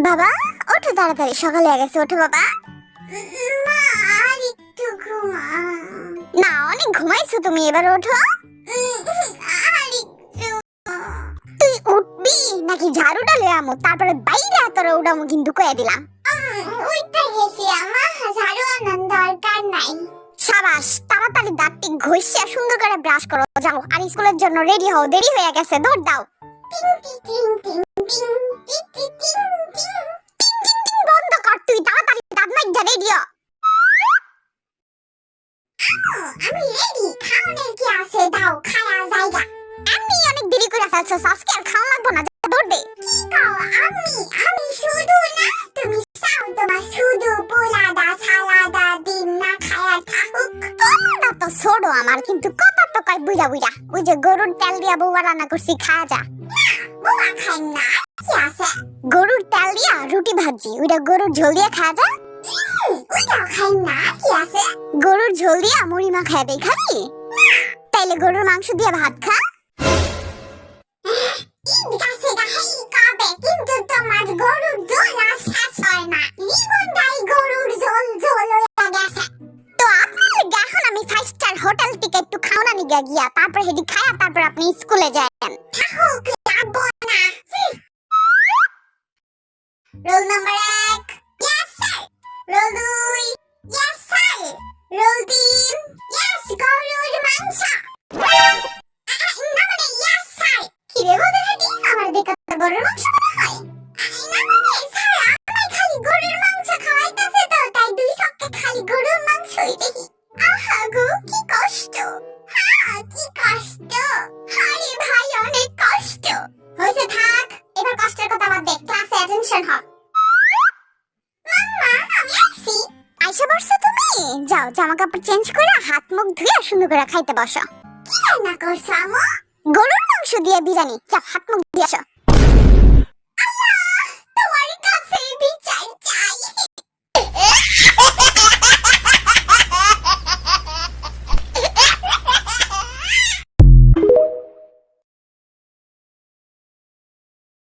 বাবা ওঠো তাড়াতাড়ি, সকালে হয়ে গেছে, ওঠো বাবা। মা আর একটু ঘুমা। না অনেক ঘুমাইছো তুমি, এবার ওঠো। আর একটু। তুই উঠবি নাকি ঝাড়ুটা লয়ে আমো, তারপরে বাইরে তোরে উঠামো কিন্তু কয়ে দিলাম। উঠতে গেছি, আমার ঝাড়ু আনার দরকার নাই। সাবাস, তাড়াতাড়ি দাঁতটি ঘষে সুন্দর করে ব্রাশ করো, যাও আর স্কুলের জন্য রেডি হও, দেরি হয়ে গেছে, দৌড় দাও। টিং টিং টিং টিং টিং টিং টিং টিং। বন্ধ কর, তুই তাড়াতাড়ি দাঁত মাইজা রেডি হ। আমি রেডি, খাওয়ানোর কি আছে দাও, খায়া জায়গা। আমি অনেক দেরি করে ফেলছো, আজকে আর খাওয়া লাগবো না, যা দৌড় দে। কি কও আমি শুধু না, তুমি চাও তোমার শুধু পোলাদা সালাদা দিন না খায়া থাকুক। তোমরা তো ছোড়ো আমার, কিন্তু কথা তো কয় বুইরা বুইরা। ওই যে গরুর তেল দিয়া বউয়া রান্না করছি, খাওয়া যা। বুয়া খাই না, কি আছে? গরুর তেল দিয়া রুটি ভাজি, ওইটা গরুর ঝোল দিয়ে খাওয়া যা। ওইটাও খাই না, কি আছে? গরুর ঝোল দিয়া মুড়ি মাখায় দেই, খাবি? তাইলে গরুর মাংস দিয়ে ভাত খা। ঈদ গাছে গাহাই কবে, কিন্তু তোমার গরুর ঝোল আর শেষ হয় না। জীবনটাই গরুর ঝোল ঝোল হয়ে গেছে। তো আপনার লেগে এখন আমি 5 স্টার হোটেল থেকে একটু খাওনা নিগা গিয়া, তারপর হেডি খায়া তারপর আপনি স্কুলে যাবেন। থাকুক, লাগবো না। Roll number 1, yes sir. Roll 2, yes sir. Roll 3, yes গরুর মাংস। না মানে ইয়েস স্যার। কি রে বলে হেডি, আমার দেখে তো গরুর মাংস মনে হয়। না মানে স্যার, আমায় খালি গরুর মাংস খাওয়াইতাছে তো, তাই 2 সপ্তাহ খালি গরুর মাংসই দেখি। আহা গো, কি কষ্ট। হ্যাঁ, কি কষ্ট। আরে ভাই, অনেক কষ্ট। হয়েছে, থাক, এবার কষ্টের কথা বাদ দে, ক্লাসে অ্যাটেনশন হ। মাম্মা, আমি আসছি। আইসা বসছো তুমি? যাও জামা কাপড় চেঞ্জ করে হাত মুখ ধুয়ে সুন্দর করে খাইতে বসো। কি রান্না করছো আম্মু? গরুর মাংস দিয়ে বিরিয়ানি, যাও হাত মুখ দিয়ে আসো।